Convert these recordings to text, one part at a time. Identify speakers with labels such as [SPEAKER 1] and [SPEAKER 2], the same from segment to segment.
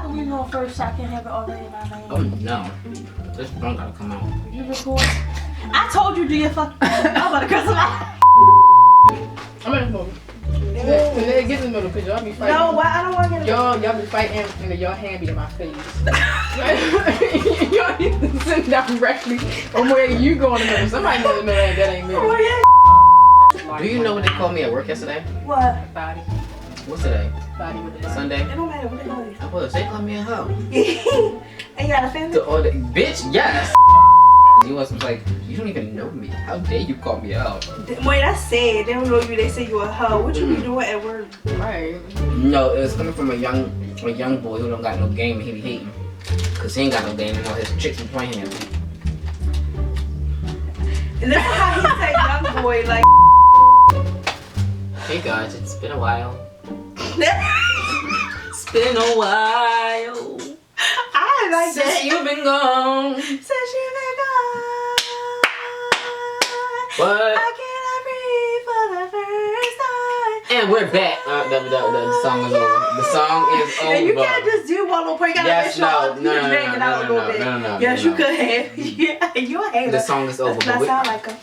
[SPEAKER 1] can we know first so I can have it already in my name?
[SPEAKER 2] Oh no. This one gotta come out.
[SPEAKER 1] You record? I told you do your fuck. I'm about to cuss him out.
[SPEAKER 3] I'm in the middle. Get in the middle because y'all be fighting.
[SPEAKER 1] No, why? I don't want to get in the middle.
[SPEAKER 3] Y'all be fighting and then y'all hand be in my face. Y'all need to sit directly from where you go in the middle. Somebody in the middle that ain't me.
[SPEAKER 2] Do you know what they called me at work yesterday?
[SPEAKER 1] What?
[SPEAKER 3] Body.
[SPEAKER 2] What's today?
[SPEAKER 3] Body with the body.
[SPEAKER 2] Sunday?
[SPEAKER 1] It don't matter what they call you.
[SPEAKER 2] I was. They called me a hoe.
[SPEAKER 1] And you got a family?
[SPEAKER 2] Bitch, yes. You was like, you don't even know me. How dare you call me a hoe?
[SPEAKER 1] Wait, that's sad. They don't know you. They say you a hoe. What you be doing at work?
[SPEAKER 3] Right.
[SPEAKER 2] No, it was coming from a young boy who don't got no game and he be hating. Cause he ain't got no game and all his chicks be playing him.
[SPEAKER 1] And that's how he say young boy, like.
[SPEAKER 2] Hey guys, it's been a while. It's been a while.
[SPEAKER 1] I like
[SPEAKER 2] Since
[SPEAKER 1] that.
[SPEAKER 2] you've been gone.
[SPEAKER 1] Since you've been gone.
[SPEAKER 2] What?
[SPEAKER 1] I cannot breathe for the first time.
[SPEAKER 2] And we're back. The song is over. The song is over.
[SPEAKER 1] And you can't just do one little part. You gotta make sure you drag it out a little bit.
[SPEAKER 2] No.
[SPEAKER 1] Yes, you could have. Yeah, you a hater.
[SPEAKER 2] The song is over.
[SPEAKER 1] That's
[SPEAKER 2] but
[SPEAKER 1] sound like a.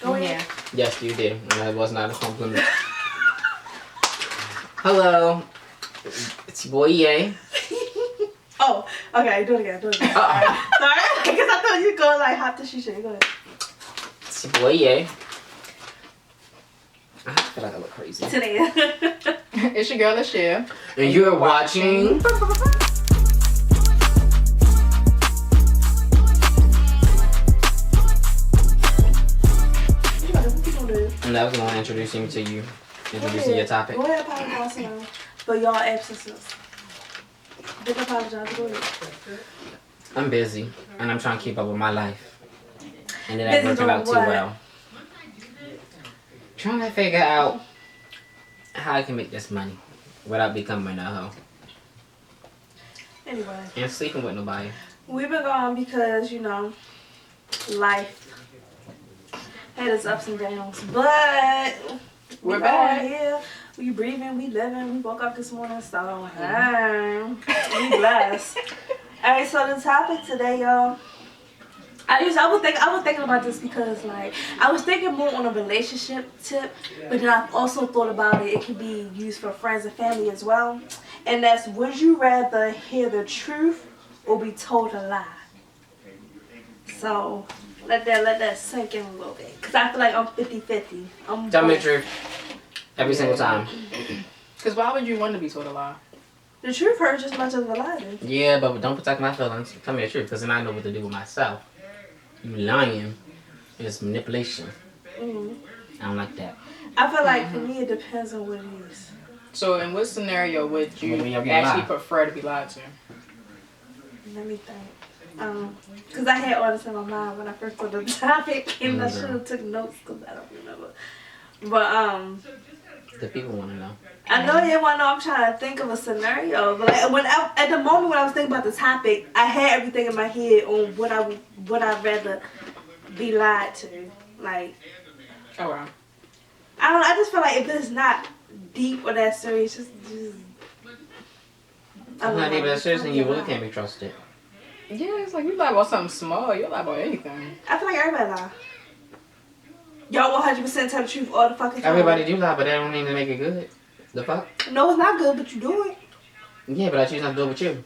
[SPEAKER 1] Go ahead.
[SPEAKER 2] Yes, you did. And that was not a compliment. Hello. It's your boy EA.
[SPEAKER 1] Oh, okay. Do it again. Sorry. Because I thought you go like hot to shisha. Go ahead.
[SPEAKER 2] It's your boy EA. I feel like I look crazy.
[SPEAKER 1] Taneya.
[SPEAKER 3] It's your girl Ashia.
[SPEAKER 2] And you're watching. And I was going to introduce him to you. Introducing your topic.
[SPEAKER 1] Go ahead, apologize now for y'all absences. Big apologize. Go ahead.
[SPEAKER 2] I'm busy and I'm trying to keep up with my life. And it ain't working out too well. Trying to figure out how I can make this money without becoming a hoe.
[SPEAKER 1] Anyway.
[SPEAKER 2] And sleeping with nobody.
[SPEAKER 1] We've been gone because, you know, life had its ups and downs. But
[SPEAKER 3] we're back
[SPEAKER 1] here. We breathing, we living. We woke up this morning, so we blessed. Alright, so the topic today, y'all. I was thinking about this because, like, I was thinking more on a relationship tip, but then I've also thought about it. It could be used for friends and family as well. And that's, would you rather hear the truth or be told a lie? So let that sink in a little bit, cause I feel like I'm 50-50.
[SPEAKER 2] Tell me the truth. Every single time.
[SPEAKER 3] Cause why would you want to be told a lie?
[SPEAKER 1] The truth hurts just as much as the lie does.
[SPEAKER 2] Yeah, but don't protect my feelings. Tell me the truth, cause then I know what to do with myself. You lying is manipulation. I don't like that.
[SPEAKER 1] I feel like for me it depends on what it is.
[SPEAKER 3] So in what scenario would you
[SPEAKER 2] actually
[SPEAKER 3] actually prefer to be lied to?
[SPEAKER 1] Let me think. Cause I had all this in my mind when I first saw the topic, and I should have took notes cause I don't remember. But
[SPEAKER 2] The people want to know.
[SPEAKER 1] I know you want to know. I'm trying to think of a scenario, but like, at the moment when I was thinking about the topic, I had everything in my head on what I'd rather be lied to. Like,
[SPEAKER 3] oh wow.
[SPEAKER 1] I don't know. I just feel like if it's not deep or that serious, just
[SPEAKER 2] I'm not even that serious, and you really can't be trusted.
[SPEAKER 3] Yeah, it's like you lie about something small. You lie about anything.
[SPEAKER 1] I feel like everybody lie. Y'all 100% tell the truth all the fucking time.
[SPEAKER 2] Everybody do lie, but that don't mean to make it good. The fuck?
[SPEAKER 1] No, it's not good, but you do it.
[SPEAKER 2] Yeah, but I choose not to do it with you.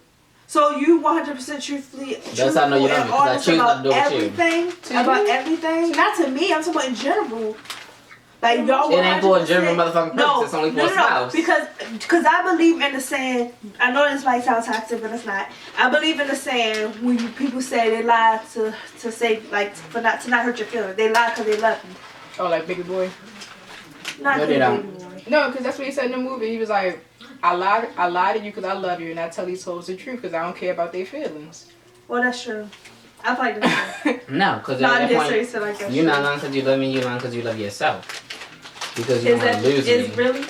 [SPEAKER 1] So you 100% truthfully
[SPEAKER 2] That's how I know you love me, because I choose not to do it with you.
[SPEAKER 1] Everything about everything. Not to me. I'm talking about in general. Like y'all.
[SPEAKER 2] It ain't for a general motherfucking purpose. It's only for a spouse.
[SPEAKER 1] Because I believe in the saying. I know this might sound toxic, but it's not. I believe in the saying when people say they lie to say like to not hurt your feelings. They lie because they love you.
[SPEAKER 3] Oh, like Baby Boy?
[SPEAKER 1] Not
[SPEAKER 2] no, they don't.
[SPEAKER 1] Baby Boy.
[SPEAKER 3] No, because that's what he said in the movie. He was like, I lied to you because I love you, and I tell these hoes the truth because I don't care about their feelings.
[SPEAKER 1] Well, that's true. I feel like that's true.
[SPEAKER 2] No, because
[SPEAKER 1] at that point,
[SPEAKER 2] you're not lying because you love me. You're lying because you love yourself. Because you don't want to lose me.
[SPEAKER 1] Is really?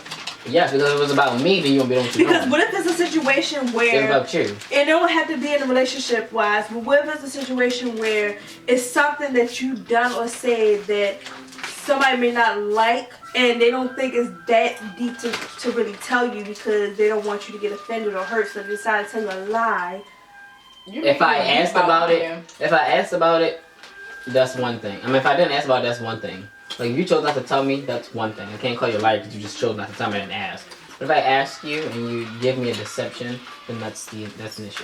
[SPEAKER 2] Yes, because if it was about me, then you won't be able to know.
[SPEAKER 1] Because what if it's a situation where...
[SPEAKER 2] It's about you.
[SPEAKER 1] It don't have to be in a relationship wise, but what if it's a situation where it's something that you done or said that somebody may not like, and they don't think it's that deep to really tell you because they don't want you to get offended or hurt, so they decide to tell you a lie.
[SPEAKER 2] If I asked about it, that's one thing. I mean, if I didn't ask about it, that's one thing. Like, if you chose not to tell me, that's one thing. I can't call you a liar because you just chose not to tell me and ask. But if I ask you and you give me a deception, then that's an issue.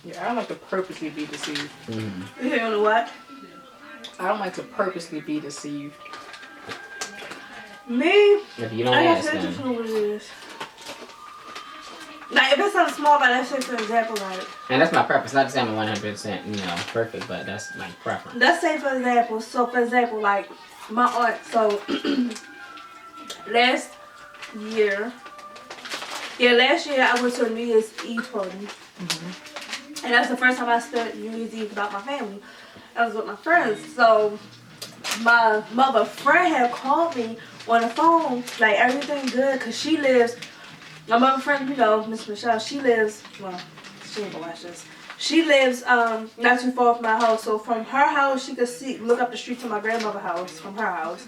[SPEAKER 3] Yeah, I don't like to purposely be deceived.
[SPEAKER 2] Mm-hmm.
[SPEAKER 1] You know what?
[SPEAKER 3] I don't like to purposely be deceived.
[SPEAKER 1] Me?
[SPEAKER 2] If you don't ask, then.
[SPEAKER 1] Know what it is. Like, if it's something small, but let's say for example, like.
[SPEAKER 2] And that's my preference. Not to say I'm 100%, perfect, but that's my preference.
[SPEAKER 1] Let's say for example, like my aunt. So last year I went to a New Year's Eve party, and that's the first time I spent New Year's Eve without my family. I was with my friends. So my mother friend had called me on the phone, like everything good, cause she lives. My mother friend, Miss Michelle, she lives. Well, she ain't gonna watch this. She lives not too far from my house, so from her house she could look up the street to my grandmother's house from her house.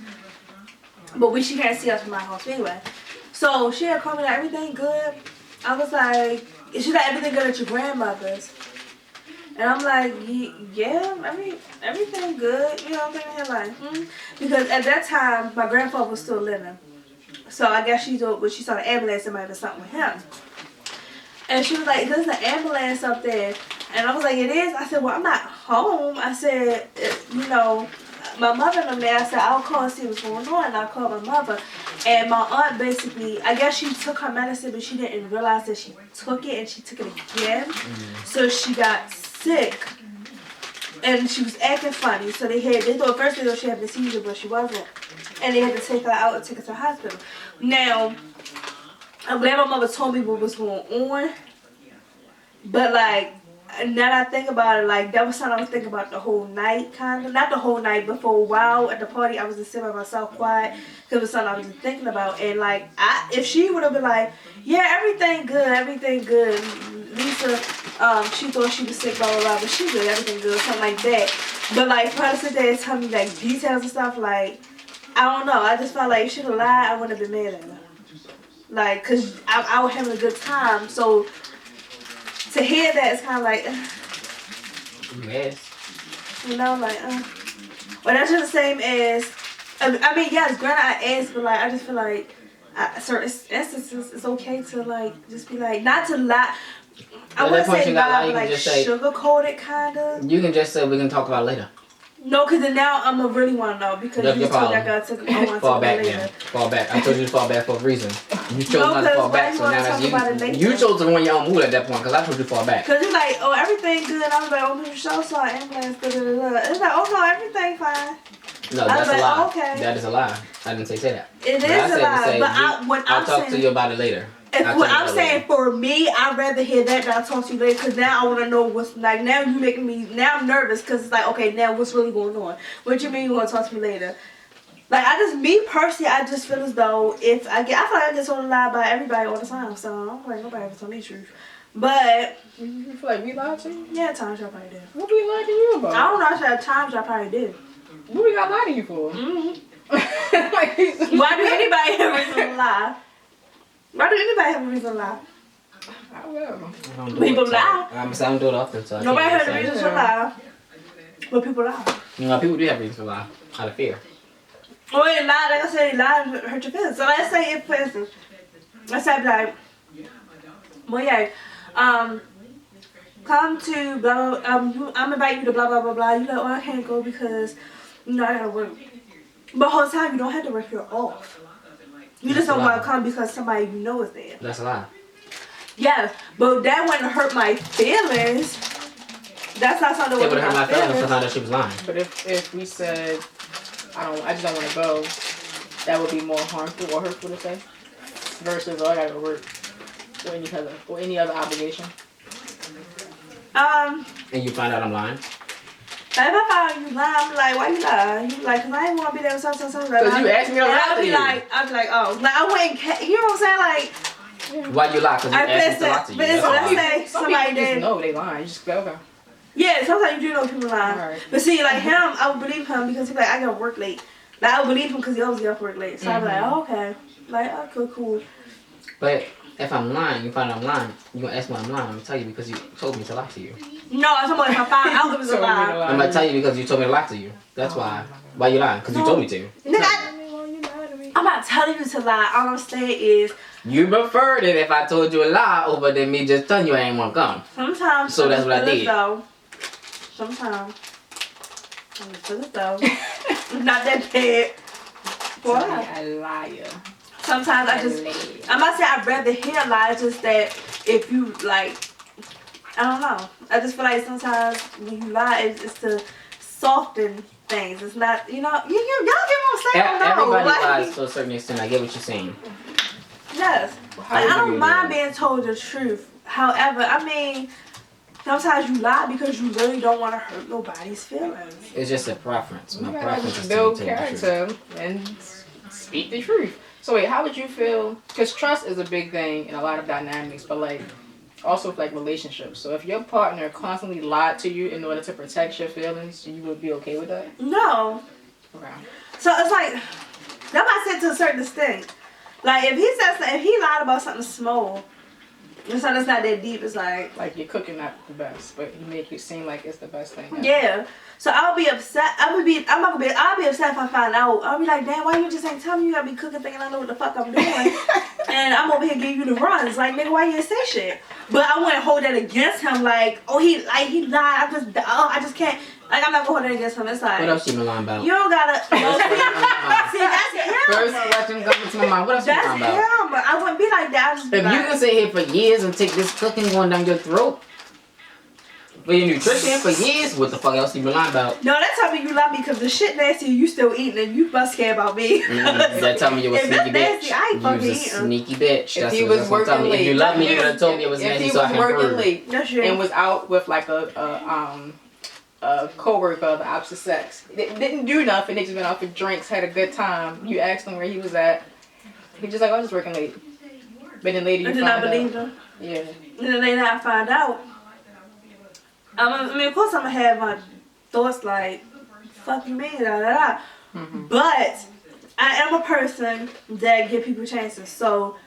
[SPEAKER 1] But she can't see us from my house anyway. So she had called me like, everything good. I was like, she's like, everything good at your grandmother's? And I'm like, yeah, everything good. I'm thinking like, because at that time my grandfather was still living. So I guess when she saw the ambulance, it might have been something with him. And she was like, there's an ambulance up there. And I was like, it is? I said, well, I'm not home. I said, my mother and them there. I said, I'll call and see what's going on. And I called my mother. And my aunt basically, I guess she took her medicine, but she didn't realize that she took it, and she took it again. So she got sick. And she was acting funny. So they thought first they thought she had a seizure, but she wasn't. And they had to take her out and take her to the hospital. Now, I'm glad my mother told me what was going on. But like, now that I think about it, like that was something I was thinking about the whole night, kind of. Not the whole night, but for a while at the party, I was just sitting by myself quiet. Because it was something I was just thinking about. And like, if she would have been like, yeah, everything good. Lisa, she thought she was sick, blah, blah, blah, but she good, everything good, something like that. But like, for her to sit there and tell me like details and stuff, like, I don't know. I just felt like if she would have lied, I wouldn't have been mad at her. Like, because I was having a good time. So, to hear that, it's kind of like,
[SPEAKER 2] yes.
[SPEAKER 1] But that's just the same as, I mean, yes, granted I asked, but like, I just feel like, certain instances, it's okay to like, just be like, not to lie. I wouldn't say lie, but like sugarcoat it, kind of.
[SPEAKER 2] You can just say we can talk about it later.
[SPEAKER 1] No, because then now I'm going to really want to know because you just told me I got to
[SPEAKER 2] fall back then. Fall back. I told you to fall back for a reason. You chose not to fall back, so now that's you. You chose to run your own mood at that point because I told you to fall back.
[SPEAKER 1] Because you're like, oh, everything good. I was like, oh, Mr. Shaw saw an ambulance. It's like, oh, no, everything fine.
[SPEAKER 2] No, that's a lie.
[SPEAKER 1] Oh, okay.
[SPEAKER 2] That is a lie. I didn't say that.
[SPEAKER 1] It is a lie. But
[SPEAKER 2] I'll talk to you about it later.
[SPEAKER 1] What I'm saying for me, I'd rather hear that than I'll talk to you later because now I want to know what's like. Now you making me, now I'm nervous because it's like, okay, now what's really going on? What you mean you want to talk to me later? Like, me personally, I just feel as though I feel like I get told a lie by everybody all the time, so I don't feel like nobody ever told me the truth. But
[SPEAKER 3] you feel like we lied to you?
[SPEAKER 1] Yeah, times I probably did.
[SPEAKER 3] What we lied to you about?
[SPEAKER 1] I don't know. I said times I probably did.
[SPEAKER 3] What we got lie to you for?
[SPEAKER 1] Why do anybody have a reason to lie? Why do anybody have a reason to lie?
[SPEAKER 3] I will.
[SPEAKER 1] People lie.
[SPEAKER 2] I don't do it often, so
[SPEAKER 1] nobody has a reason to lie. But people lie.
[SPEAKER 2] People do have reasons to lie out of fear.
[SPEAKER 1] Well, they lie, like I said, they lie and hurt your feelings. So let's say, if for instance, let's say like, Moriae, come to blah blah. I'm inviting you to blah blah blah blah. You like, oh, I can't go because I gotta work. But the whole time you don't have to work. You're off. You just don't want to come because somebody you know is there.
[SPEAKER 2] That's a lie.
[SPEAKER 1] Yes, but that wouldn't hurt my feelings. That's not something that would hurt my feelings.
[SPEAKER 2] That's not that she was lying.
[SPEAKER 3] But if we said, I just don't want to go, that would be more harmful or hurtful to say, versus I gotta go work or any other obligation.
[SPEAKER 1] And
[SPEAKER 2] you find out I'm lying.
[SPEAKER 1] If I find you lying, I'm like, why you lying? You like, cause I didn't want to be there with something.
[SPEAKER 3] Because you asked me to lie to you.
[SPEAKER 1] I'd be like, oh, like I wouldn't, you know what I'm saying? Like,
[SPEAKER 2] why you lie? Because you asked me to lie to you.
[SPEAKER 1] But let's say somebody
[SPEAKER 3] just know they lying. You just go, okay.
[SPEAKER 1] Yeah, sometimes you do know people lying.
[SPEAKER 3] Right.
[SPEAKER 1] But see, like him, I would believe him because he's like, I gotta work late. Like, I would believe him because he always get off work late. So I'd be like, oh, okay. Like, okay, cool.
[SPEAKER 2] But if I'm lying, you find out I'm lying, you gonna ask me why I'm lying. I'm gonna tell you because you told me to lie to you.
[SPEAKER 1] No, I'm talking about if I found out it was a lie.
[SPEAKER 2] I'm gonna tell you because you told me to lie to you. That's why. Why you lying? Because you told me to.
[SPEAKER 1] Nigga, I'm not telling you to lie. All I'm saying is...
[SPEAKER 2] You preferred it if I told you a lie over than me just telling you I ain't want to come.
[SPEAKER 1] Sometimes.
[SPEAKER 2] So that's what I did.
[SPEAKER 1] Sometimes. I'm just though. Not that bad. Boy.
[SPEAKER 3] A liar.
[SPEAKER 1] Sometimes I'm not saying I'd rather hear a lie, it's just that if you like, I don't know. I just feel like sometimes when you lie, it's to soften things. It's not, y'all get what I'm saying?
[SPEAKER 2] Everybody lies to a certain extent. I get what you're saying.
[SPEAKER 1] Yes. Like, I don't mind being told the truth. However, I mean, sometimes you lie because you really don't want to hurt nobody's feelings.
[SPEAKER 2] It's just a preference. My preference is to
[SPEAKER 3] build
[SPEAKER 2] tell the
[SPEAKER 3] character and speak the truth. So wait, how would you feel? Because trust is a big thing in a lot of dynamics, but like also like relationships. So if your partner constantly lied to you in order to protect your feelings, you would be okay with that?
[SPEAKER 1] No.
[SPEAKER 3] Okay.
[SPEAKER 1] So it's like, that might say to a certain extent. Like if he lied about something small, and something that's not that deep, it's like
[SPEAKER 3] you're cooking not the best, but you make it seem like it's the best thing ever.
[SPEAKER 1] Yeah. So I'll be upset. I'll be upset if I find out. I'll be like, damn, why you just ain't telling me? You gotta be cooking thinking I know what the fuck I'm doing. And I'm over here giving you the runs. Like, nigga, why you didn't say shit? But I wouldn't hold that against him. Like, oh, he lied. I just can't. Like, I'm not gonna hold that against him. It's like,
[SPEAKER 2] what else you been lying about?
[SPEAKER 1] You don't gotta. See, that's him.
[SPEAKER 2] First question coming to my mind. What else you been lying about?
[SPEAKER 1] That's him. But I wouldn't be like that. I just be
[SPEAKER 2] If
[SPEAKER 1] like,
[SPEAKER 2] you can sit here for years and take this cooking going down your throat for your nutrition for years, what the fuck else you been lying about?
[SPEAKER 1] No, that tell me you love me because the shit nasty you still eating and you must care about me.
[SPEAKER 2] That tell me you was
[SPEAKER 1] If
[SPEAKER 2] sneaky
[SPEAKER 1] it's nasty,
[SPEAKER 2] bitch.
[SPEAKER 1] I ain't fucking
[SPEAKER 2] You was a
[SPEAKER 1] eating.
[SPEAKER 2] sneaky bitch.
[SPEAKER 3] If
[SPEAKER 2] That's
[SPEAKER 3] he
[SPEAKER 2] what
[SPEAKER 3] was
[SPEAKER 2] working
[SPEAKER 3] working late,
[SPEAKER 2] If you love me, you would have told me it was
[SPEAKER 3] if
[SPEAKER 2] nasty
[SPEAKER 3] he
[SPEAKER 2] so I
[SPEAKER 3] was
[SPEAKER 2] can
[SPEAKER 3] working
[SPEAKER 2] prove.
[SPEAKER 3] late
[SPEAKER 1] That's true.
[SPEAKER 3] and was out with like a coworker of the opposite sex, they didn't do nothing. They just went out for drinks, had a good time. You asked him where he was at. He just like, I was just working late. But then later you
[SPEAKER 1] And then I believed him.
[SPEAKER 3] Yeah.
[SPEAKER 1] And then later I find out. I mean, of course I'm gonna have my thoughts like, fuck you mean, da da da. But I am a person that give people chances, so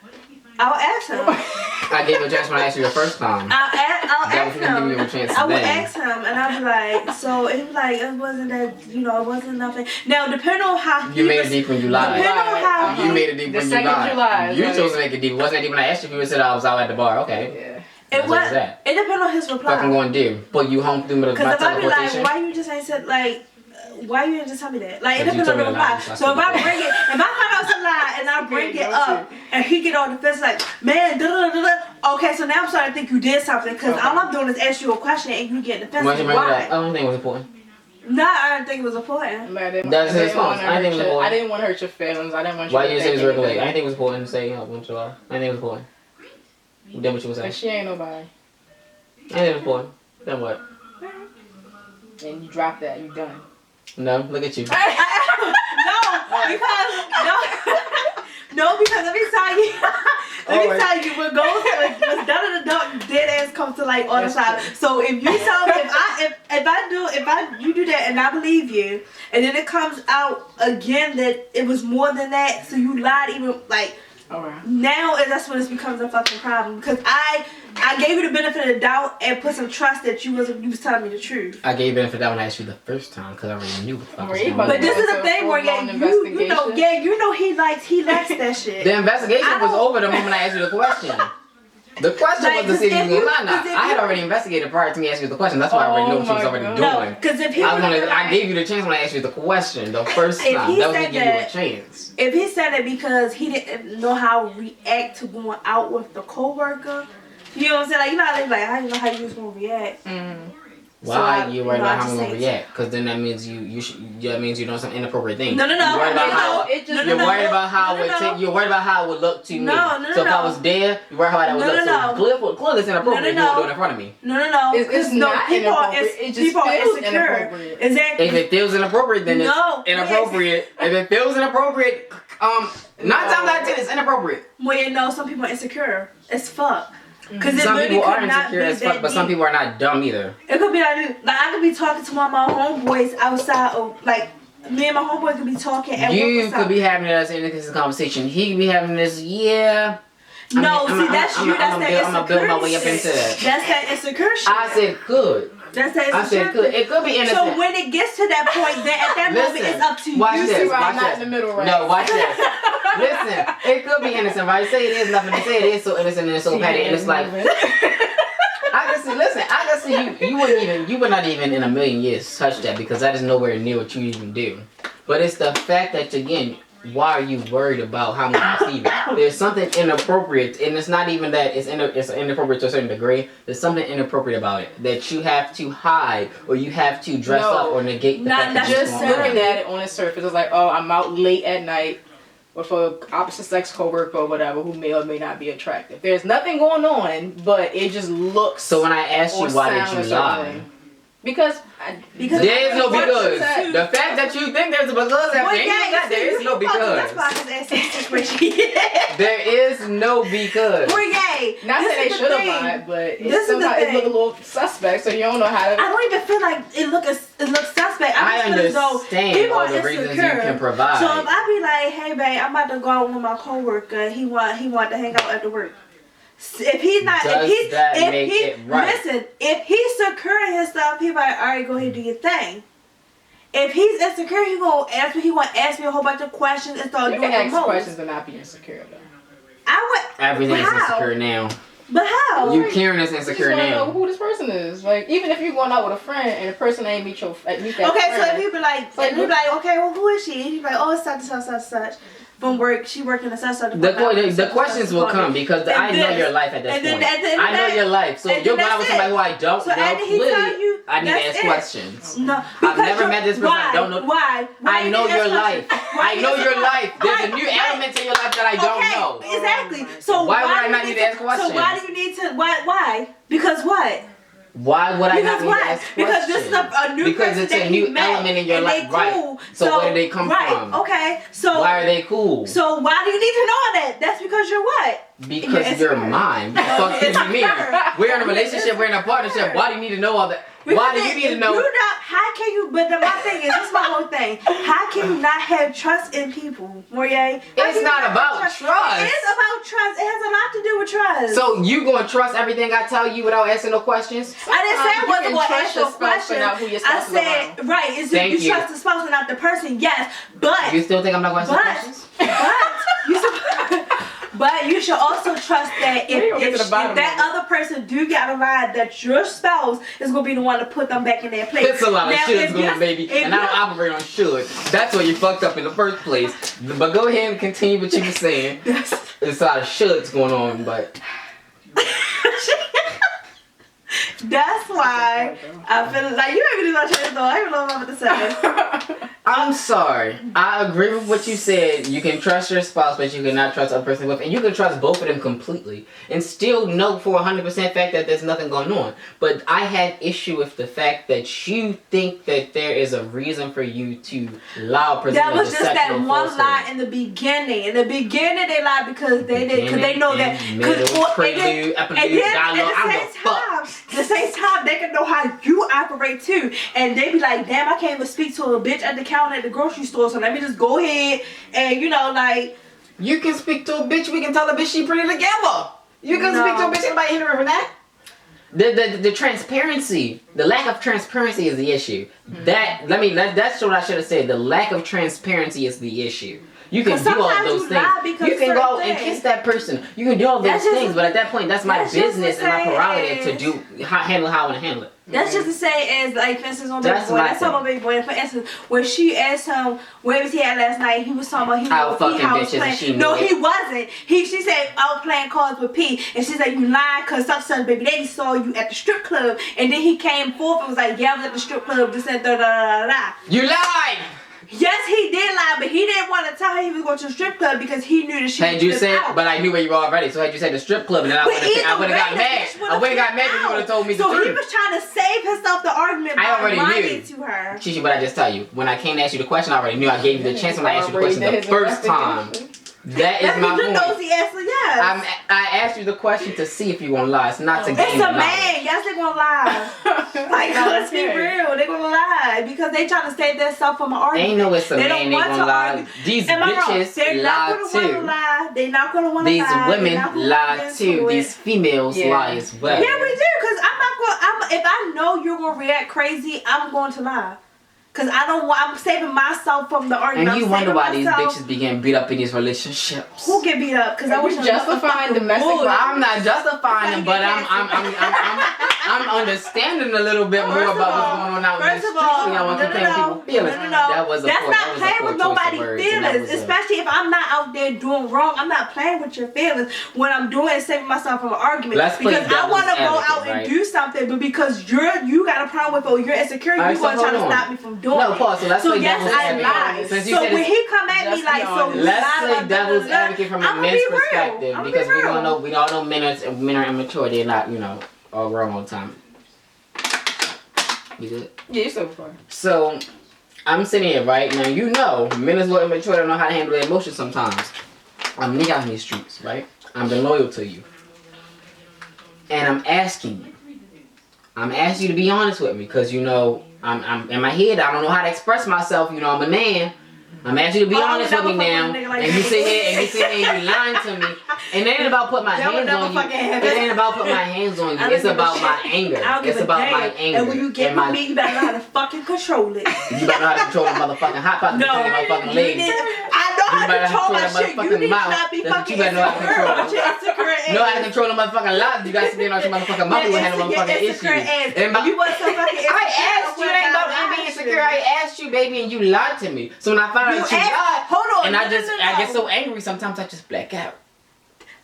[SPEAKER 1] I'll ask him.
[SPEAKER 2] I gave you a chance when I asked you the first time.
[SPEAKER 1] I'll ask him.
[SPEAKER 2] Give you a chance
[SPEAKER 1] I would
[SPEAKER 2] today.
[SPEAKER 1] ask him, and I'll be like, so he was like, it wasn't that, it wasn't nothing. Now, depending on how
[SPEAKER 2] You made it deep when you lied.
[SPEAKER 1] Depending on how
[SPEAKER 2] You made it deep
[SPEAKER 3] The
[SPEAKER 2] when you
[SPEAKER 3] second you
[SPEAKER 2] lied.
[SPEAKER 3] lied,
[SPEAKER 2] You
[SPEAKER 3] right.
[SPEAKER 2] chose to make it deep. It wasn't deep when I asked you if you said I was out at the bar. Okay.
[SPEAKER 3] Yeah.
[SPEAKER 1] It was.
[SPEAKER 2] That.
[SPEAKER 1] It depends on his reply.
[SPEAKER 2] Fucking going to do. Put you home through my
[SPEAKER 1] Because if I be like,
[SPEAKER 2] teleportation.
[SPEAKER 1] why you just ain't said like, why you didn't just tell me that? Like, it
[SPEAKER 2] Because you
[SPEAKER 1] depends on the
[SPEAKER 2] told me to lie,
[SPEAKER 1] reply.
[SPEAKER 2] so
[SPEAKER 1] So if
[SPEAKER 2] I
[SPEAKER 1] I bring it, if I find out it's a lie and I bring it up and he get on the fence like, man, da da da da. Okay, so now I'm starting to think you did something because all I'm doing is ask you a question and you get defensive.
[SPEAKER 2] Why you bring it
[SPEAKER 1] Why?
[SPEAKER 2] up? I don't think it was important.
[SPEAKER 1] No, I didn't think it was important.
[SPEAKER 2] That's his fault. I didn't think it was important.
[SPEAKER 3] I didn't want to hurt your feelings. I didn't want you
[SPEAKER 2] Why
[SPEAKER 3] to
[SPEAKER 2] you say it
[SPEAKER 3] think
[SPEAKER 2] was regular? I
[SPEAKER 3] anything.
[SPEAKER 2] didn't think it was important to say I went to I didn't think it was important. Then what you was saying?
[SPEAKER 3] But she ain't nobody.
[SPEAKER 2] I didn't think it was important. Then what?
[SPEAKER 3] And you drop that, you done.
[SPEAKER 2] No, look at you.
[SPEAKER 1] Because let me tell you, what goes what's done in the dark, dead ass comes to light on the side. So if you tell me, if you do that and I believe you, and then it comes out again that it was more than that, so you lied even like. Now that's when it becomes a fucking problem because I gave you the benefit of the doubt and put some trust that you was telling me the truth.
[SPEAKER 2] I gave you the benefit of the doubt when I asked you the first time because I already knew what the fuck was going on.
[SPEAKER 1] But this is the thing where you know he likes that shit.
[SPEAKER 2] The investigation was over the moment I asked you the question. The question was to see if you was lying. I had already investigated prior to me asking you the question. That's why I already knew what she was already doing.
[SPEAKER 1] No, because if he
[SPEAKER 2] I gave you the chance when I asked you the question the first time. That was to give you a chance.
[SPEAKER 1] If he said it because he didn't know how to react to going out with the coworker, you know what I'm saying? Like, you know how they like, I didn't know how you was gonna react.
[SPEAKER 2] Why you worried about how I'm gonna react? Because then that means that means you're doing some inappropriate thing.
[SPEAKER 1] No.
[SPEAKER 2] You're worried about how it would look to me. So if I was there, you're worried how that would look. So clearly it's inappropriate. You were doing it in front of me.
[SPEAKER 1] No.
[SPEAKER 3] It's not inappropriate. It just feels inappropriate.
[SPEAKER 1] Exactly.
[SPEAKER 2] If it feels inappropriate, then it's inappropriate. If it feels inappropriate, 9 times out of 10 it's inappropriate.
[SPEAKER 1] Well, you know, some people are insecure as fuck.
[SPEAKER 2] Some people are insecure as fuck, but some people are not dumb either.
[SPEAKER 1] It could be like I could be talking to one of my homeboys outside of like me and my homeboy could be talking and
[SPEAKER 2] you could be having this innocent conversation. He could be having this, yeah.
[SPEAKER 1] No, see, that's you. That's that insecurity.
[SPEAKER 2] I'm gonna build my way up into that.
[SPEAKER 1] That's that insecure shit.
[SPEAKER 2] I said could.
[SPEAKER 1] That's that
[SPEAKER 2] I said could. It could be innocent.
[SPEAKER 1] So when it gets to that point, then at that moment, it's up to you.
[SPEAKER 2] Watch this.
[SPEAKER 3] I'm not in the middle, right?
[SPEAKER 2] No, watch this. Listen, it could be innocent, right? Say it is nothing. They say it is so innocent and it's so petty, and it's like. I can see. Listen, I can see you. You would not even in a million years touch that because that is nowhere near what you even do. But it's the fact that again. Why are you worried about how much you receive it? There's something inappropriate, and it's not even that it's inappropriate to a certain degree. There's something inappropriate about it that you have to hide or you have to dress up or negate the fact that
[SPEAKER 3] just looking at it on the surface. It's like, oh, I'm out late at night with a opposite sex coworker or whatever who may or may not be attractive. There's nothing going on, but it just looks.
[SPEAKER 2] So when I asked you why did you lie?
[SPEAKER 3] Because
[SPEAKER 2] there is no because. The fact that you think there's a because there is no because.
[SPEAKER 1] That's why I was asking situation.
[SPEAKER 2] There is no because.
[SPEAKER 1] Moriae.
[SPEAKER 3] Not that they should have lied, but it look a little suspect, so you don't know how to.
[SPEAKER 1] I don't even feel like it looks suspect.
[SPEAKER 2] I understand all the reasons you can provide.
[SPEAKER 1] So if I be like, hey babe, I'm about to go out with my coworker. He want to hang out after work. If he's not, listen, if he's securing his stuff, he like, all right, go ahead and do your thing. If he's insecure, he gonna ask me. He want to ask me a whole bunch of questions and start doing the most.
[SPEAKER 3] You can ask questions and not be insecure though.
[SPEAKER 2] Everything is insecure now.
[SPEAKER 1] But how?
[SPEAKER 2] You Karen is insecure
[SPEAKER 3] you just
[SPEAKER 2] now.
[SPEAKER 3] Know who this person is. Like even if you're going out with a friend and the person ain't meet that friend.
[SPEAKER 1] Okay, so if you be like, okay, well, who is she? And you be like, oh, it's such. From work, she working in such.
[SPEAKER 2] The questions will come because I know your life at this point. I know your life, so you're going out with somebody who I don't know. Clearly, I need to ask questions.
[SPEAKER 1] No,
[SPEAKER 2] I've never met this person. I don't know.
[SPEAKER 1] Why?
[SPEAKER 2] I know your life. I know your life. There's a new element in your life that I don't know.
[SPEAKER 1] Exactly. So
[SPEAKER 2] why would I not need to ask questions?
[SPEAKER 1] So why do you need to? Why? Because what?
[SPEAKER 2] Why would I not need to ask questions?
[SPEAKER 1] Because this is a new
[SPEAKER 2] because it's a new element in your life, right? So where did they come from?
[SPEAKER 1] Okay, so
[SPEAKER 2] why are they cool?
[SPEAKER 1] So why do you need to know all that? That's because you're what?
[SPEAKER 2] Because you're mine. What the fuck do you mean? We're in a relationship. We're in a partnership. Why do you need to know all that? Why do you need to know?
[SPEAKER 1] How can you? But my thing is, this is my whole thing. How can you not have trust in people, Moriae?
[SPEAKER 2] It's not about trust.
[SPEAKER 1] It is about trust. It has a lot to do with trust.
[SPEAKER 2] So you gonna trust everything I tell you without asking no questions?
[SPEAKER 1] I didn't say I wasn't gonna ask no questions. I said right. Is you trust the spouse and not the person? Yes, but
[SPEAKER 2] you still think I'm not gonna ask questions?
[SPEAKER 1] But you should also trust that if that other person do get a ride, that your spouse is going to be the one to put them back in their place.
[SPEAKER 2] It's a lot of shoulds going on, baby. And I don't operate on should. That's where you fucked up in the first place. But go ahead and continue what you were saying. There's a lot of shoulds going on, but...
[SPEAKER 1] That's why I feel like you made me do my chest though. I don't even know what I'm about to say.
[SPEAKER 2] I'm sorry. I agree with what you said. You can trust your spouse, but you cannot trust a person with, and you can trust both of them completely, and still know for 100% fact that there's nothing going on. But I had issue with the fact that you think that there is a reason for you to lie or present.
[SPEAKER 1] That was just that one lie in the beginning. In the beginning, they lied because they know that.
[SPEAKER 2] Prelude, dialogue.
[SPEAKER 1] The same time, they can know how you operate too, and they be like, "Damn, I can't even speak to a bitch at the counter at the grocery store, so let me just go ahead and
[SPEAKER 2] you can speak to a bitch. We can tell a bitch she pretty together. You can speak to a bitch. Anybody hindering from that? The transparency, the lack of transparency is the issue. That's what I should have said. The lack of transparency is the issue. You can do all those things. You can go and kiss that person. You can do all those things, but at that point, that's my business and my prerogative to handle how I want to handle it.
[SPEAKER 1] That's just the same as, like, for instance, on Baby Boy. That's on Baby Boy. For instance, when she asked him where was he at last night, he was talking about he was playing. No, he wasn't. She said, I was playing cards with P. And she said, you lied because such baby daddy saw you at the strip club. And then he came forth and was like, yeah, I was at the strip club. Just said, da da da da.
[SPEAKER 2] You lied!
[SPEAKER 1] Yes, he did lie, but he didn't want to tell her he was going to the strip club because he knew that she
[SPEAKER 2] had you said, out. But I knew where you were already. So had you said the strip club, and then I would have got mad. I would have got mad if you would have told me the truth.
[SPEAKER 1] So he was trying to save himself the argument by lying to her.
[SPEAKER 2] Chichi, but I just tell you, when I came to ask you the question, I already knew. I gave you the chance when I asked you the question the first time. That is my
[SPEAKER 1] your
[SPEAKER 2] point.
[SPEAKER 1] nosy answer, yes.
[SPEAKER 2] I asked you the question to see if you gonna lie. It's not to gain
[SPEAKER 1] It's a
[SPEAKER 2] knowledge.
[SPEAKER 1] man. Yes, they gonna lie. Like, let's be real. They gonna lie because they trying to save themselves from an argument.
[SPEAKER 2] Ain't no it's a
[SPEAKER 1] They
[SPEAKER 2] man.
[SPEAKER 1] don't
[SPEAKER 2] They
[SPEAKER 1] want
[SPEAKER 2] gonna
[SPEAKER 1] to
[SPEAKER 2] lie.
[SPEAKER 1] argue.
[SPEAKER 2] These
[SPEAKER 1] Am I wrong?
[SPEAKER 2] bitches
[SPEAKER 1] They're not
[SPEAKER 2] lie
[SPEAKER 1] gonna want to
[SPEAKER 2] too.
[SPEAKER 1] lie. They're not gonna want to lie.
[SPEAKER 2] These women lie too. These females lie as well.
[SPEAKER 1] Yeah, we do. Cause I'm not gonna. If I know you're gonna react crazy, I'm going to lie. Cause I don't want. I'm saving myself from the argument.
[SPEAKER 2] And you
[SPEAKER 1] I'm
[SPEAKER 2] wonder why these
[SPEAKER 1] myself.
[SPEAKER 2] bitches be getting beat up in these relationships.
[SPEAKER 1] Who get beat up? Cause I was
[SPEAKER 3] justifying domestic violence.
[SPEAKER 2] I'm not justifying them, but I'm understanding a little bit more about what's going on out in the streets. I want to pay people feelings. That was a
[SPEAKER 1] That's
[SPEAKER 2] poor,
[SPEAKER 1] not
[SPEAKER 2] that was
[SPEAKER 1] playing
[SPEAKER 2] a poor
[SPEAKER 1] with
[SPEAKER 2] choice of
[SPEAKER 1] nobody's
[SPEAKER 2] words, and that
[SPEAKER 1] feelings.
[SPEAKER 2] was
[SPEAKER 1] Especially if I'm not out there doing wrong. I'm not playing with your feelings. What I'm doing is saving myself from an argument.
[SPEAKER 2] Let's play
[SPEAKER 1] because I want to go
[SPEAKER 2] devil's
[SPEAKER 1] out
[SPEAKER 2] advocate,
[SPEAKER 1] and do something, but because you got a problem with it or you're insecure,
[SPEAKER 2] Alright,
[SPEAKER 1] you're gonna
[SPEAKER 2] so
[SPEAKER 1] try to
[SPEAKER 2] hold on.
[SPEAKER 1] stop me from doing
[SPEAKER 2] No,
[SPEAKER 1] it.
[SPEAKER 2] pause. So let's
[SPEAKER 1] So
[SPEAKER 2] play
[SPEAKER 1] yes,
[SPEAKER 2] devil's
[SPEAKER 1] I
[SPEAKER 2] advocate.
[SPEAKER 1] lied.
[SPEAKER 2] Since you
[SPEAKER 1] So
[SPEAKER 2] said
[SPEAKER 1] when
[SPEAKER 2] it's-
[SPEAKER 1] he come at me
[SPEAKER 3] Just
[SPEAKER 1] like,
[SPEAKER 3] be
[SPEAKER 1] so you
[SPEAKER 3] honest.
[SPEAKER 2] Let's
[SPEAKER 1] lied
[SPEAKER 2] play
[SPEAKER 1] about
[SPEAKER 2] devil's
[SPEAKER 1] da, da, da,
[SPEAKER 2] advocate from a
[SPEAKER 1] I'ma
[SPEAKER 2] men's
[SPEAKER 1] be real.
[SPEAKER 2] perspective
[SPEAKER 1] I'ma
[SPEAKER 2] because
[SPEAKER 1] be
[SPEAKER 2] we
[SPEAKER 1] real.
[SPEAKER 2] all know men are immature. They're not, all wrong all the time. You good?
[SPEAKER 3] Yeah, you said before.
[SPEAKER 2] So I'm sitting here right now. Men is a little immature. They don't know how to handle their emotions sometimes. I'm nigga out in these streets, right? I'm been loyal to you, and I'm asking you. I'm asking you to be honest with me because I'm in my head. I don't know how to express myself. I'm a man. I'm asking you to be honest with me now. And you sit here and you lying to me. And it ain't about putting my hands on you. It ain't about putting my hands on you. It's about my anger. It's about my anger.
[SPEAKER 1] And when you get with me, you better know how to fucking control it.
[SPEAKER 2] You better know how to control the motherfucking hot pot.
[SPEAKER 1] No,
[SPEAKER 2] motherfucking legs.
[SPEAKER 1] I know how to control my shit. You need to not be fucking insecure.
[SPEAKER 2] Know how to control the motherfucking lives. You got to be on your motherfucking mouth to handle motherfucking issues.
[SPEAKER 1] You want so fucking insecure.
[SPEAKER 2] I asked you, it ain't about me being insecure. I asked you, baby, and you lied to me. So when I found out you lied,
[SPEAKER 1] hold on,
[SPEAKER 2] and I get so angry sometimes I just black out.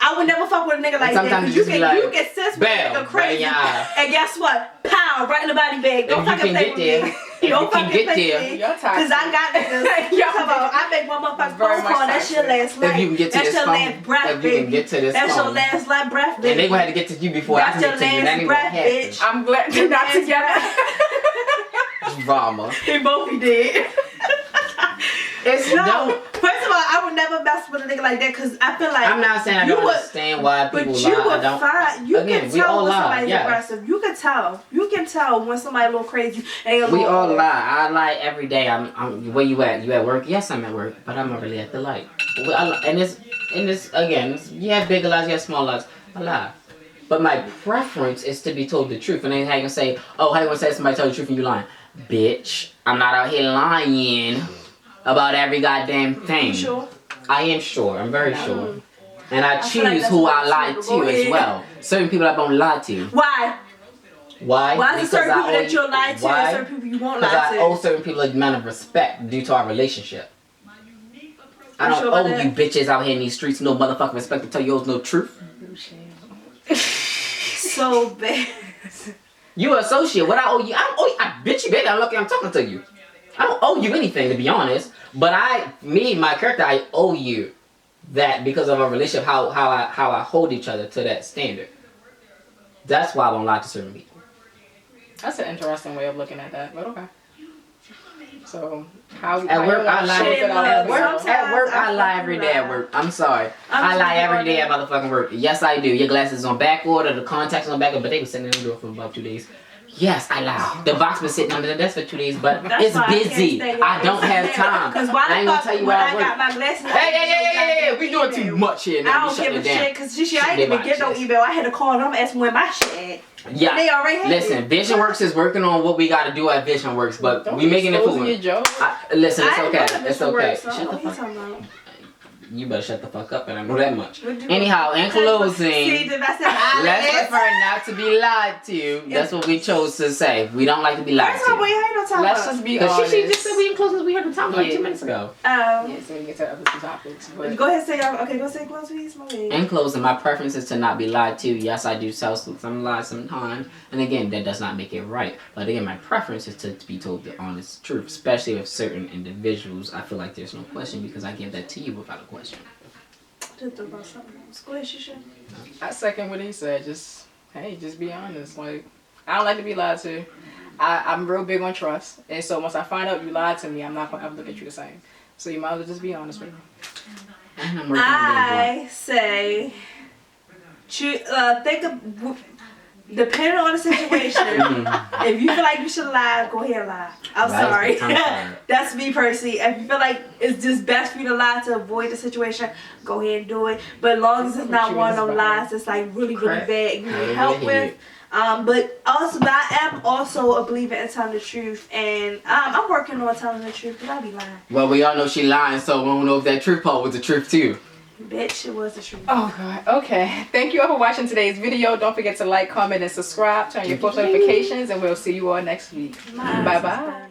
[SPEAKER 1] I would never fuck with a nigga like that.
[SPEAKER 2] Sometimes
[SPEAKER 1] You
[SPEAKER 2] you just be like,
[SPEAKER 1] get sense with a nigga crazy.
[SPEAKER 2] Right,
[SPEAKER 1] And guess what? Pow, right in the body bag. Don't fucking play with me. Don't fucking play with me. Because I got niggas. Come on, I make one motherfucking phone call. That's your last life.
[SPEAKER 2] If you can get to this phone.
[SPEAKER 1] That's your last breath, baby. That's your last life breath, baby.
[SPEAKER 2] And they gonna have to get to you before I can get to you. That ain't gonna happen.
[SPEAKER 3] I'm glad they're not together.
[SPEAKER 2] Drama.
[SPEAKER 1] They both be dead.
[SPEAKER 2] It's
[SPEAKER 1] No, first of all, I would never mess with a nigga like that because I feel like
[SPEAKER 2] I'm not saying I don't understand why people
[SPEAKER 1] but
[SPEAKER 2] lie.
[SPEAKER 1] you would
[SPEAKER 2] I don't.
[SPEAKER 1] find you
[SPEAKER 2] Again,
[SPEAKER 1] can
[SPEAKER 2] we
[SPEAKER 1] tell
[SPEAKER 2] all
[SPEAKER 1] when
[SPEAKER 2] lie,
[SPEAKER 1] somebody's
[SPEAKER 2] yes.
[SPEAKER 1] aggressive. You can tell. You can tell when somebody a little crazy. And
[SPEAKER 2] We all lie. I lie every day. I'm where you at? You at work? Yes, I'm at work, but I'm not really at the light. And it's again. You have bigger lies, you have small lies. I lie. But my preference is to be told the truth. And then how you gonna say, oh, how you gonna say somebody tell the truth and you lying? Bitch, I'm not out here lying about every goddamn thing.
[SPEAKER 1] You sure?
[SPEAKER 2] I am sure. I'm very sure. And I
[SPEAKER 1] feel like
[SPEAKER 2] choose
[SPEAKER 1] that's
[SPEAKER 2] who
[SPEAKER 1] what
[SPEAKER 2] I
[SPEAKER 1] I'm
[SPEAKER 2] lie
[SPEAKER 1] saying.
[SPEAKER 2] to
[SPEAKER 1] Go
[SPEAKER 2] as
[SPEAKER 1] ahead.
[SPEAKER 2] well. Certain people I won't lie to.
[SPEAKER 1] Why?
[SPEAKER 2] Why?
[SPEAKER 1] Why is
[SPEAKER 2] Because
[SPEAKER 1] there certain people
[SPEAKER 2] I
[SPEAKER 1] that you'll lie to and certain people you won't lie
[SPEAKER 2] Because
[SPEAKER 1] to?
[SPEAKER 2] I owe certain people a amount of respect due to our relationship. I
[SPEAKER 1] You
[SPEAKER 2] don't
[SPEAKER 1] sure about
[SPEAKER 2] owe
[SPEAKER 1] that?
[SPEAKER 2] you bitches out here in these streets no motherfucking respect to tell you no truth.
[SPEAKER 1] So bad.
[SPEAKER 2] You an associate. What I owe you? I don't owe you. I bitch you, baby. I'm lucky I'm talking to you. I don't owe you anything, to be honest. But my character, I owe you that because of our relationship, how I hold each other to that standard. That's why I don't lie to certain people.
[SPEAKER 3] That's an interesting way of looking at that, but okay. So how
[SPEAKER 2] At work, I lie.
[SPEAKER 1] Sometimes
[SPEAKER 2] At work, I lie
[SPEAKER 1] fucking
[SPEAKER 2] every day at
[SPEAKER 1] lie.
[SPEAKER 2] work. I'm sorry.
[SPEAKER 1] I'm
[SPEAKER 2] I lie
[SPEAKER 1] sorry,
[SPEAKER 2] every day at
[SPEAKER 1] Jordan.
[SPEAKER 2] motherfucking work. Yes, I do. Your glasses on back order, the contacts on back order, but they were sitting in the door for about 2 days. Yes, I lie. The box been sitting under the desk for 2 days, but
[SPEAKER 1] That's
[SPEAKER 2] it's
[SPEAKER 1] why I can't
[SPEAKER 2] busy.
[SPEAKER 1] stay
[SPEAKER 2] I don't have time.
[SPEAKER 1] Because why
[SPEAKER 2] I ain't
[SPEAKER 1] the
[SPEAKER 2] gonna
[SPEAKER 1] fuck
[SPEAKER 2] tell you
[SPEAKER 1] when
[SPEAKER 2] where
[SPEAKER 1] I
[SPEAKER 2] I work.
[SPEAKER 1] got my glasses?
[SPEAKER 2] Hey, we doing too much here now.
[SPEAKER 1] I
[SPEAKER 2] We
[SPEAKER 1] don't
[SPEAKER 2] shutting
[SPEAKER 1] give a
[SPEAKER 2] it down.
[SPEAKER 1] shit because I ain't even get no email. I had to call them asking where my shit at.
[SPEAKER 2] Yeah.
[SPEAKER 1] They already had
[SPEAKER 2] Listen,
[SPEAKER 1] it.
[SPEAKER 2] Vision Works is working on what we gotta do at Vision Works, but
[SPEAKER 3] Don't
[SPEAKER 2] we making it
[SPEAKER 3] expose
[SPEAKER 2] for
[SPEAKER 3] your job.
[SPEAKER 2] Listen, it's
[SPEAKER 1] I ain't
[SPEAKER 2] okay.
[SPEAKER 1] know that
[SPEAKER 2] It's
[SPEAKER 1] Mr.
[SPEAKER 2] okay.
[SPEAKER 1] Works, so I
[SPEAKER 2] Shut
[SPEAKER 1] don't
[SPEAKER 2] the
[SPEAKER 1] know what
[SPEAKER 2] fuck
[SPEAKER 1] he's talking about.
[SPEAKER 2] You better shut the fuck up, and I know that much.
[SPEAKER 1] What you-
[SPEAKER 2] Anyhow, in
[SPEAKER 1] See,
[SPEAKER 2] closing,
[SPEAKER 1] I said,
[SPEAKER 2] let's prefer not to be lied to. That's what we chose to say. We don't like to be lied
[SPEAKER 1] First of all,
[SPEAKER 2] to.
[SPEAKER 1] we ain't no time
[SPEAKER 3] Let's
[SPEAKER 1] about.
[SPEAKER 3] just be
[SPEAKER 2] Because
[SPEAKER 3] honest.
[SPEAKER 2] she just said we in closing. We heard the time like
[SPEAKER 3] Yeah.
[SPEAKER 2] 2 minutes ago.
[SPEAKER 3] Yeah, so we get to other topics. But
[SPEAKER 1] Go ahead and say y'all. Okay, go say close please.
[SPEAKER 2] In closing, my preference is to not be lied to. Yes, I do tell some lies sometimes. And again, that does not make it right. But again, my preference is to be told the honest truth, especially with certain individuals. I feel like there's no question because I give that to you without a question.
[SPEAKER 1] Just about something else. Go ahead, Shisha.
[SPEAKER 3] I second what he said. Just be honest. Like, I don't like to be lied to. I'm real big on trust, and so once I find out you lied to me, I'm not gonna ever look at you the same. So you might as well just be honest with me.
[SPEAKER 1] I say, think of, depending on the situation, if you feel like you should lie, go ahead and lie. I'm sorry. That's me personally. If you feel like it's just best for you to lie to avoid the situation, go ahead and do it. But as long as it's not one of them lies that's like really bad, you need help with. But I am also a believer in telling the truth, and I'm working on telling the truth because I be lying.
[SPEAKER 2] Well, we all know she lying, so we don't know if that truth part was the truth too.
[SPEAKER 1] Bitch, it was the truth.
[SPEAKER 3] Oh God. Okay. Thank you all for watching today's video. Don't forget to like, comment, and subscribe. Turn your post notifications, and we'll see you all next week. Bye bye.